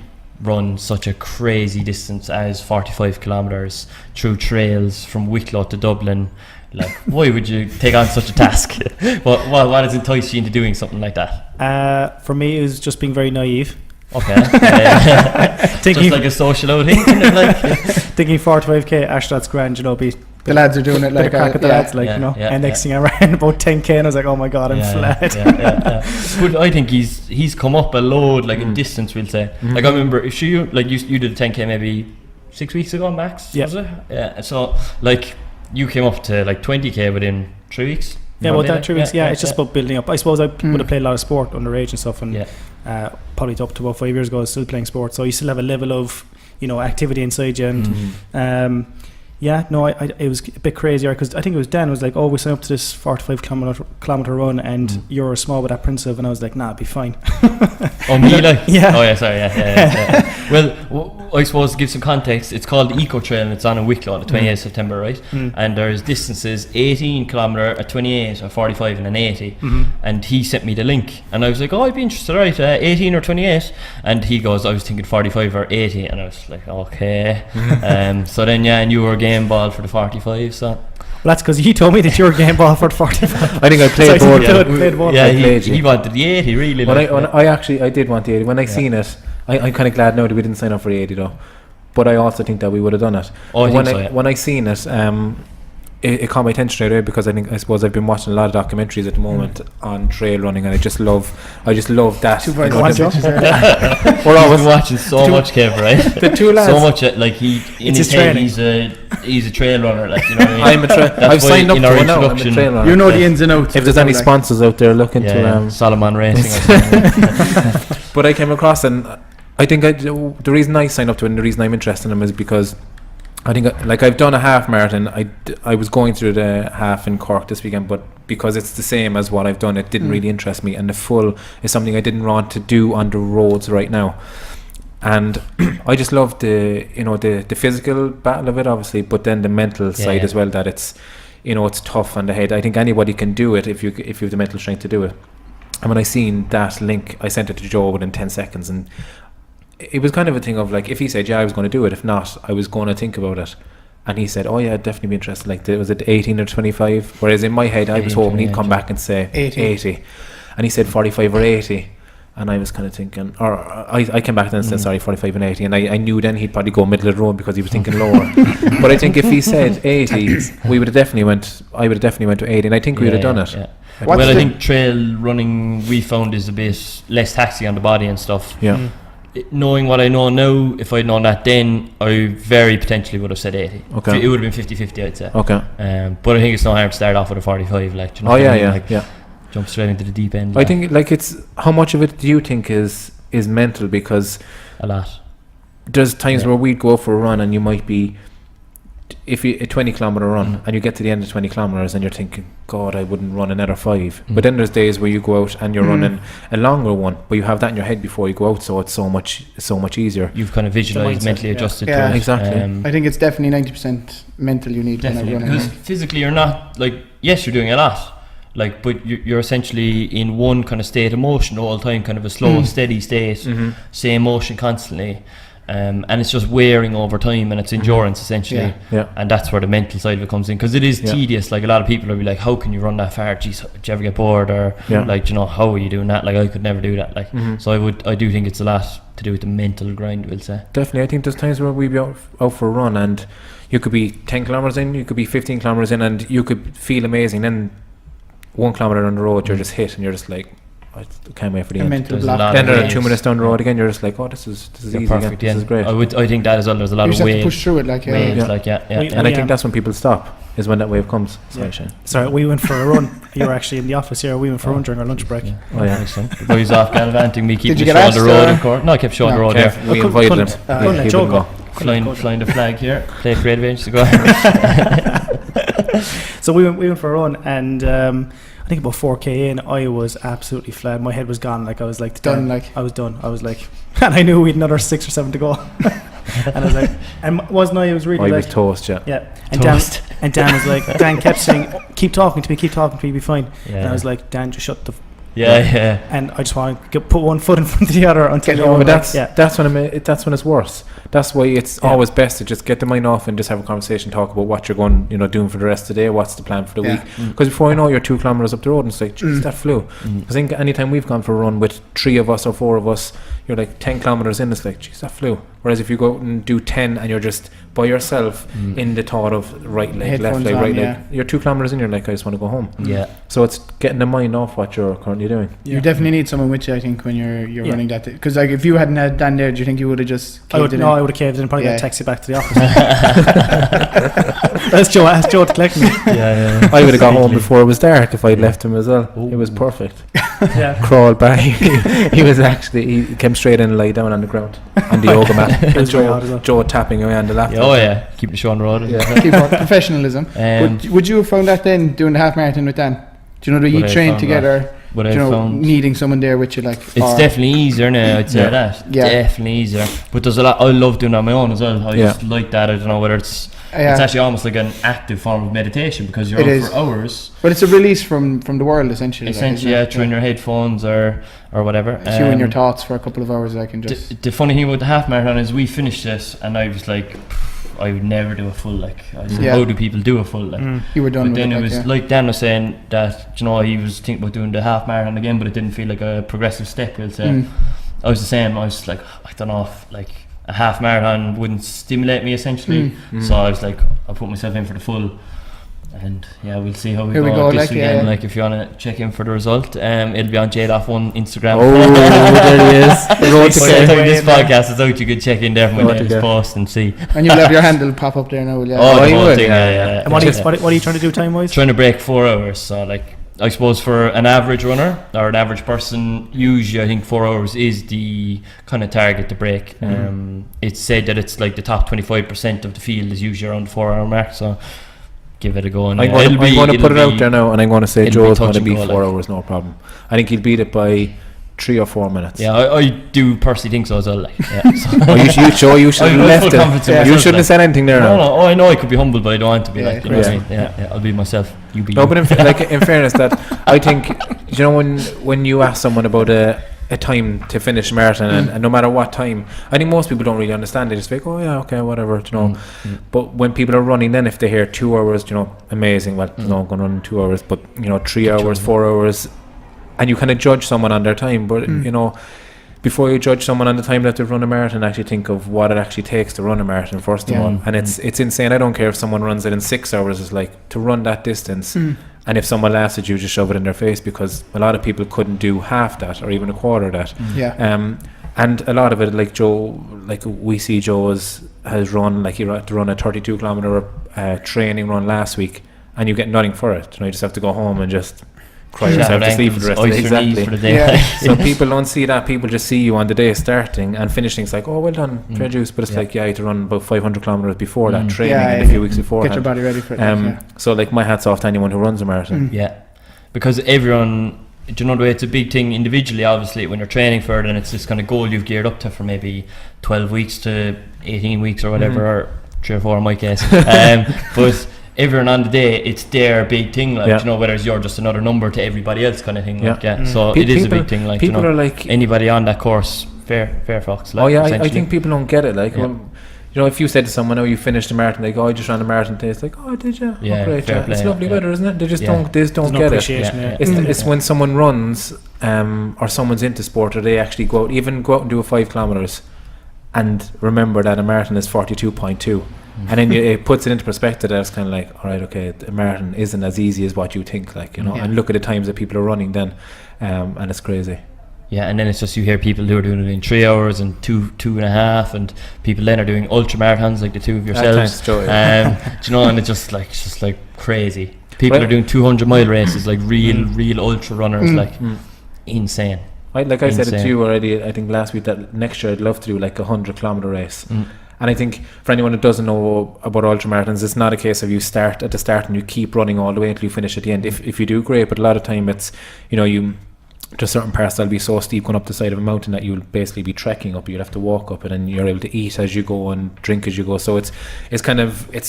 run such a crazy distance as 45 kilometres through trails from Wicklow to Dublin? Like, why would you take on such a task? what has enticed you into doing something like that? For me, it was just being very naive. Okay. Just like a social outing. Thinking 45k, that's grand, the lads are doing it like crack at the lads, and next thing I ran about 10k and I was like, oh my god, I'm flat. But I think he's come up a load, like in distance, we'll say. Like I remember, you did a 10k maybe 6 weeks ago max, was it? Yeah. So like you came up to like 20k within 3 weeks. Yeah, about that 3 weeks. It's just about building up. I suppose I would have played a lot of sport underage and stuff, and probably up to about 5 years ago I was still playing sport, so you still have a level of activity inside you, and it was a bit crazier because I think it was Dan was like, oh, we signed up to this 45 kilometer run and you're small with apprehensive, and I was like, nah, it'll be fine. Oh, me, like? Yeah. Oh, yeah, sorry, yeah. Well, I suppose to give some context, it's called the Eco Trail and it's on in Wicklow on the 28th of September, right? And there's distances 18 kilometre, a 28, a 45 and an 80. And he sent me the link and I was like, oh, I'd be interested, right? 18 or 28? And he goes, I was thinking 45 or 80, and I was like, okay. So then, and you were game ball for the 45, so... Well, that's because he told me that you were game ball for the 45. I think I played both. He wanted the 80, really. I did want the 80. When I seen it, I'm kind of glad now that we didn't sign up for the 80 though. But I also think that we would have done it. When I seen it, it caught my attention straight away because I suppose I've been watching a lot of documentaries at the moment on trail running, and I just love that. We're always watching so much, Kev, right? The two lads, so much like in his head he's a trail runner, like, you know what I mean? I've signed up for one now. I'm a trail runner. You know the ins and outs. If there's any sponsors out there looking to Solomon Racing or something. But I came across, and I think the reason I signed up to it and the reason I'm interested in them is because I think like I've done a half marathon. I was going through the half in Cork this weekend, but because it's the same as what I've done, it didn't really interest me. And the full is something I didn't want to do on the roads right now. And I just love the physical battle of it, obviously, but then the mental side as well. That it's it's tough on the head. I think anybody can do it if you have the mental strength to do it. And when I seen that link, I sent it to Joe within 10 seconds, and it was kind of a thing of like, if he said I was going to do it, if not, I was going to think about it. And he said, oh yeah, I'd definitely be interested. Like, was it 18 or 25? Whereas in my head, I was hoping he'd come back and say 80. And he said 45 or 80. And I was kind of thinking, or I came back then and said, sorry, 45 and 80. And I knew then he'd probably go middle of the road because he was thinking lower. But I think if he said 80, I would have definitely went to 80. And I think we would have done it. Yeah. Well, I think trail running, we found, is a bit less taxing on the body and stuff. Yeah. Knowing what I know now, if I'd known that then, I very potentially would have said 80. Okay. It would have been 50-50, I'd say. Okay. But I think it's no harm to start off with a 45. Like, jump straight into the deep end. I think like it's, how much of it do you think is mental? Because a lot. There's times where we'd go for a run and you might be, if you a 20 kilometer run and you get to the end of 20 kilometers and you're thinking, God, I wouldn't run another 5. But then there's days where you go out and you're running a longer one, but you have that in your head before you go out, so it's so much easier. You've kind of visualized, mentally adjusted to it. Exactly. I think it's definitely 90% mental you need. Definitely, because physically you're not, like, yes, you're doing a lot, like, but you're essentially in one kind of state of motion all the time, kind of a slow, steady state, same motion constantly. And it's just wearing over time, and it's endurance essentially. And that's where the mental side of it comes in, because it is tedious. Like, a lot of people will be like, how can you run that far? Geez, do you ever get bored? Or like, how are you doing that? Like, I could never do that. Like, so I do think it's a lot to do with the mental grind, we'll say. Definitely. I think there's times where we'd be out for a run and you could be 10 kilometers in, you could be 15 kilometers in, and you could feel amazing. Then 1 kilometer on the road, you're just hit, and you're just like, I can't wait for the end. Then there are 2 minutes down the road again, you're just like, oh, this is easy perfect again. This is great. I think that as well, there's a lot you of just waves. have to push through it, like, And I think that's when people stop, is when that wave comes. Sorry, Shane. Sorry, we went for a run. You were actually in the office here. We went for a run during our lunch break. Oh yeah. The boys off gallivanting me, keeping the show on the road, of course. No, I kept showing the road there. We invited him. He wouldn't go. Flying the flag here. Play creative age to go. So we went for a run, and I think about 4k in, I was absolutely flat. My head was gone. Like, I was like done. Like, I was done. I was like, and I knew we had another 6 or 7 to go. And I was like, and wasn't I? It was really. I was toast, yeah. And toast. Dan was like, Dan kept saying, keep talking to me, be fine. And I was like, Dan, just shut the. And I just want to put one foot in front of the other until. That's when it's worse. That's why it's always best to just get the mind off and just have a conversation, talk about what you're going, doing for the rest of the day, what's the plan for the week. Because before I know, you're 2 kilometers up the road and it's like, geez, that flew. I think anytime we've gone for a run with 3 of us or 4 of us, you're like 10 kilometers in, it's like, geez, that flew. Whereas if you go out and do 10 and you're just by yourself in the thought of right leg, left leg, right leg, you're 2 kilometers in, you're like, I just want to go home. So it's getting the mind off what you're currently doing. You definitely need someone with you, I think, when you're running that. Because like, if you hadn't had Dan there, do you think you would have just caved in? No, I would have caved in and probably got a taxi back to the office. Ask Joe to collect me. I would have got home before it was dark if I'd left him as well. It was perfect. Crawled back. He came straight in and lay down on the ground on the yoga mat. And Joe tapping away on the laptop. Keep the show on the road. Keep on professionalism. Would you have found that then, doing the half marathon with Dan? Do you know that you trained together? Needing someone there with you, like, it's definitely easier now, I'd say that. Definitely easier. But there's a lot. I love doing it on my own as well. I just like that. I don't know whether it's actually almost like an active form of meditation, because you're out for hours. But it's a release from the world, essentially. Through your headphones or whatever. It's you and your thoughts for a couple of hours. I can just. The funny thing about the half marathon is we finished this, and I was like, I would never do a full, like, I said, how do people do a full, like? You were done. But then it was like Dan was saying that, he was thinking about doing the half marathon again, but it didn't feel like a progressive step, we'll say. I was the same. I was like, I don't know if, like, a half marathon wouldn't stimulate me, essentially. So I was like, I'll put myself in for the full. And we'll see how we go this weekend. Like, if you want to check in for the result, it'll be on JDoff1 Instagram. Oh, there he is. By the time this podcast is out, you can check in there from when it's post and see. And you'll have your handle pop up there now, will you? The whole thing, And what are you trying to do time wise? Trying to break 4 hours, so like I suppose for an average runner or an average person, usually I think 4 hours is the kind of target to break. It's said that it's like the top 25% of the field is usually around the 4 hour mark, so give it a go. And I'm going to put it out there now, and I'm going to say Joe's going to beat 4 hours, no problem. I think he'll beat it by 3 or 4 minutes. Yeah, I do personally think so as well. Like, yeah, so. You should have left it. You shouldn't have said anything there. No, I know I could be humble, but I don't want to be like, you know what I mean? Yeah. Yeah, I'll be myself. You be no, you. but in fairness, that I think, you know, when you ask someone about a time to finish a marathon, and no matter what time, I think most people don't really understand. They just think, oh yeah, okay, whatever, you know. But when people are running, then if they hear 2 hours, you know, amazing. Well, you know, I'm going to run in 2 hours, but you know, 3 hours, 4 hours, and you kind of judge someone on their time. But you know, before you judge someone on the time that they've run a marathon, actually think of what it actually takes to run a marathon first of all. And it's insane. I don't care if someone runs it in 6 hours. It's like to run that distance. And if someone laughs at you, just shove it in their face, because a lot of people couldn't do half that or even a quarter of that. And a lot of it, like Joe, like we see Joe has run, like he had to run a 32 kilometer training run last week, and you get nothing for it. You know, you just have to go home and just cry yourself to sleep for the rest of the day. Exactly. So people don't see that. People just see you on the day starting and finishing. It's like, oh, well done, fair juice. But it's like, I had to run about 500 kilometers before that training in a few weeks before. Get your body ready for it. So like, my hat's off to anyone who runs a marathon. Yeah, because everyone, do you know the way it's a big thing individually, obviously, when you're training for it, and it's this kind of goal you've geared up to for maybe 12 weeks to 18 weeks or whatever, or 3 or 4 in my case. But everyone on the day, it's their big thing, like, you know, whereas you're just another number to everybody else kind of thing. Like, so it is a big thing, like, people, you know, are like, anybody on that course, fair fox. Like, I think people don't get it. Like, when, you know, if you said to someone, oh, you finished a marathon, they go, I just ran a marathon today. It's like, oh, did you? Yeah, oh, great. fair play, it's lovely weather, isn't it? They just don't no get it. It's when someone runs, or someone's into sport, or they actually go out and do a 5 kilometers, and remember that a marathon is 42.2. And then it puts it into perspective. That it's kind of like, all right, okay, a marathon isn't as easy as what you think, like, you know. And look at the times that people are running then, and it's crazy. Yeah, and then it's just, you hear people who are doing it in 3 hours and 2.5, and people then are doing ultra marathons like the two of yourselves. Joe, do you know? And it's just like crazy. People are doing 200-mile races, like real ultra runners, like insane. I said it to you already, I think last week, that next year I'd love to do like a 100-kilometer race. And I think for anyone that doesn't know about ultramarathons, it's not a case of you start at the start and you keep running all the way until you finish at the end. If you do, great, but a lot of time it's, you know, there's certain parts that'll be so steep going up the side of a mountain that you'll basically be trekking up. You'll have to walk up it, and you're able to eat as you go and drink as you go. So it's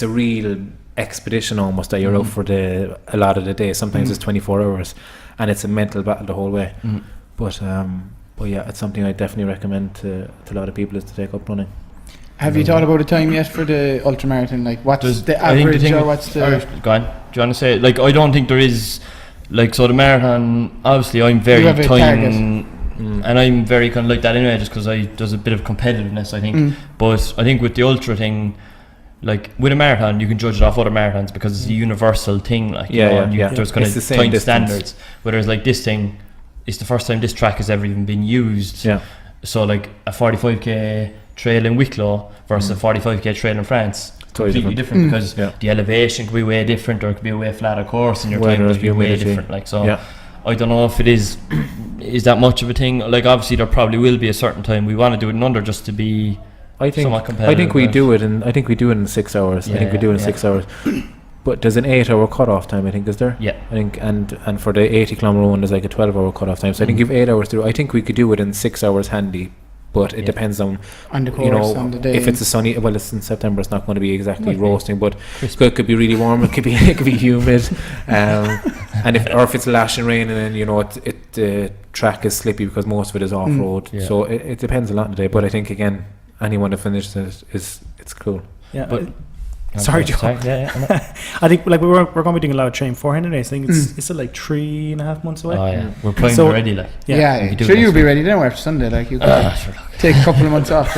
a real expedition almost, that you're out for a lot of the day. Sometimes it's 24 hours, and it's a mental battle the whole way. But yeah, it's something I definitely recommend to a lot of people, is to take up running. Have you thought about a time yet for the ultramarathon? Like, what's the average, or what's the... Go on. Do you want to say, like, I don't think there is, like, so the marathon, obviously I'm very time, and I'm very kind of like that anyway, just because there's a bit of competitiveness, I think. But I think with the ultra thing, like, with a marathon, you can judge it off other marathons because it's a universal thing, like, you know, there's kind of time standards. Whereas, like, this thing, it's the first time this track has ever even been used. So, like, a 45k trail in Wicklow versus a 45k trail in France, completely different because the elevation could be way different, or it could be a way flatter course, and your time could be way different. Like, so I don't know if it is that much of a thing. Like, obviously there probably will be a certain time we want to do it in under, just to be somewhat competitive. I think we do it in 6 hours. I think we do it in 6 hours. But there's an 8-hour cut-off time, I think, is there? Yeah. I think, and for the 80-kilometer one, there's like a 12-hour cut-off time. So I think you've 8 hours to do. I think we could do it in 6 hours handy. But it depends on the course, you know, on the day. If it's a sunny, well, it's in September, it's not going to be exactly roasting, but it could be really warm. It could be humid, and if it's lashing rain, and then, you know, the track is slippy because most of it is off road. So it depends a lot on the day. But I think, again, anyone that finishes it it's cool. Yeah. But sorry, Joe. I think, like, we're going to be doing a lot of training for Henry. I think it's still like 3.5 months away. Oh yeah, we're primed already. Like, sure, you'll be ready then after Sunday. Like, you could take a couple of months off.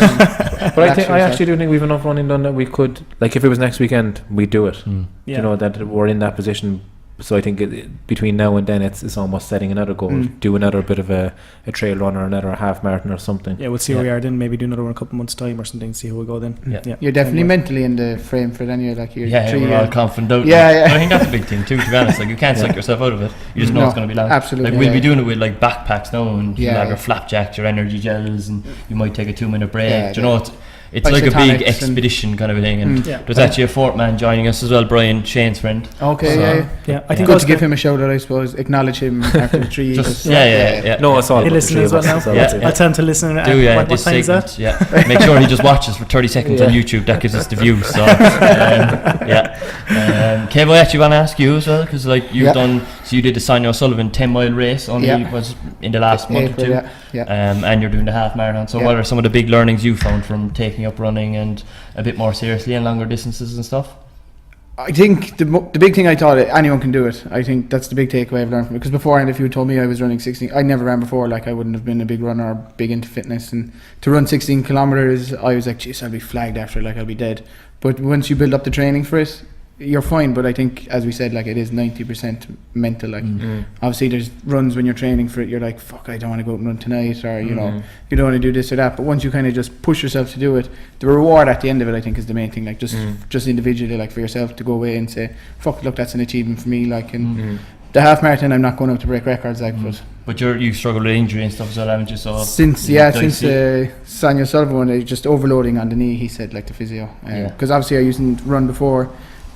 But I actually do think we've enough running done that we could, like, if it was next weekend, we'd do it. You know, that we're in that position. So I think between now and then it's almost setting another goal, do another bit of a trail run or another half marathon or something. Yeah, we'll see where we are then. Maybe do another one in a couple of months' time or something. See how we go then. Yeah. You're definitely mentally in the frame for it anyway. Like you're we're all confident out. Yeah. I think that's a big thing too. To be honest, like you can't psych yourself out of it. You just know it's going to be long. Absolutely. Like we'll be doing it with like backpacks now, and you have yeah. your flapjacks, your energy gels, and you might take a 2-minute break. Yeah, Do you know it's like a big expedition kind of a thing, and there's actually a fourth man joining us as well, Brian, Shane's friend. Okay, yeah. I think good to give him a shout out, I suppose. Acknowledge him after the 3 years. Yeah. No, it's all. He listens as well now. I'll tell him to listen. What this time is that? segment, make sure he just watches for 30 seconds on YouTube. That gives us the views. So, Kev, I actually want to ask you as well, because like you've done, so you did the Sonia O'Sullivan 10-mile race only was in the last month or two, and you're doing the half marathon. So what are some of the big learnings you found from taking up running and a bit more seriously and longer distances and stuff? I think the big thing, I thought anyone can do it. I think that's the big takeaway I've learned from it. Because beforehand, if you told me I was running 16, I never ran before. Like I wouldn't have been a big runner or big into fitness. And to run 16 kilometers, I was like, geez, I'll be flagged after. Like I'll be dead. But once you build up the training for it, you're fine. But I think, as we said, like it is 90% mental. Like obviously, there's runs when you're training for it. You're like, fuck, I don't want to go out and run tonight, or you know, you don't want to do this or that. But once you kind of just push yourself to do it, the reward at the end of it, I think, is the main thing. Like just individually, like for yourself to go away and say, fuck, look, that's an achievement for me. Like and the half marathon, I'm not going out to break records. Like, but you struggled with injury and stuff as well, haven't you? So since Sonia Sullivan one, just overloading on the knee. He said, like the physio, because obviously I used to run before.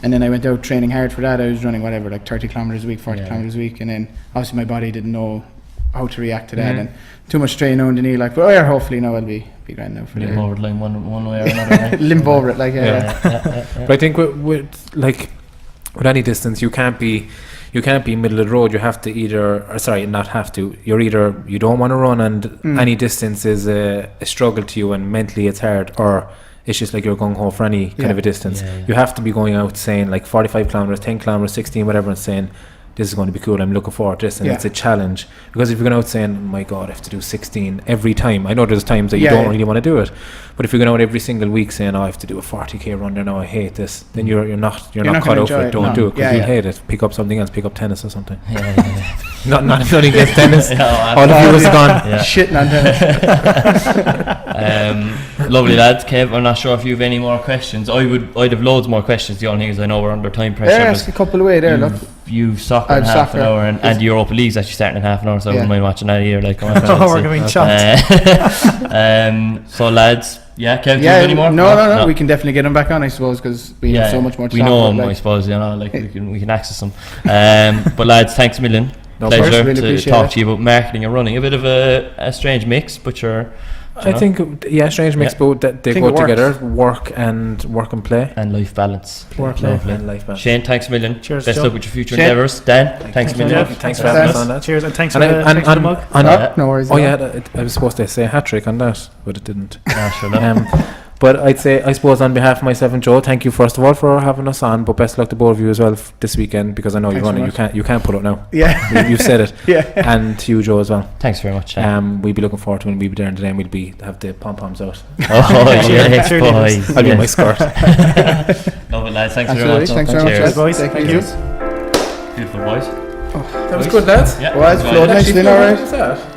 And then I went out training hard for that. I was running whatever, like 30 kilometers a week, 40 kilometers a week. And then obviously my body didn't know how to react to that. And too much strain on the knee. Like, but hopefully now I'll be grand now for limp over the line one way or another. Right? Limp over it, like But I think with any distance, you can't be middle of the road. You have to you're either you don't want to run, and any distance is a struggle to you, and mentally it's hard, or it's just like you're going home for any kind of a distance. You have to be going out saying like 45 kilometers, 10 kilometers, 16, whatever, and saying this is going to be cool, I'm looking forward to this, and it's a challenge. Because if you're going out saying, oh my god, I have to do 16 every time, I know there's times that you don't really want to do it, but if you're going out every single week saying, oh, I have to do a 40k run there now, I hate this, then you're not cut out for it. Don't do it, because you'll hate it. Pick up something else, pick up tennis or something. Nothing against tennis. All of you was gone shitting on tennis. Lovely lads. Kev, I'm not sure if you have any more questions. I'd have loads more questions. The only thing is I know we're under time pressure. Ask a couple away there. Look, you've soccer in half an hour, and Europa League's actually starting in half an hour, so I wouldn't mind watching that either. Like, we're going shocked. So lads, Kev, do you have any more? No, we can definitely get him back on, I suppose, because we have so much more to we talk know about. him, I suppose, like we can access him. But lads, thanks a million. Pleasure to talk to you about marketing and running. A bit of a strange mix, but I think strange mix, but they go together. Work and play and life balance. Work and life balance. Shane, thanks a million. Cheers. Best luck with your future endeavours. Dan, thanks a million. Thanks for having us on that. Cheers, and thanks for the mug. No worries. I was supposed to say a hat trick on that, but it didn't. Sure. But I suppose on behalf of myself and Joe, thank you first of all for having us on. But best luck to both of you as well this weekend, because I know you're running. You can't pull it now. Yeah, you've said it. Yeah, and to you, Joe, as well. Thanks very much. We'll be looking forward to when we'll be there today, and we'll have the pom poms out. Yes, boys. I'll be in my skirt. Love it, lads. Thanks very much. Thanks very much, boys. Thank you. Beautiful boys. That was good, lads. Well, it's flowed nicely, all right.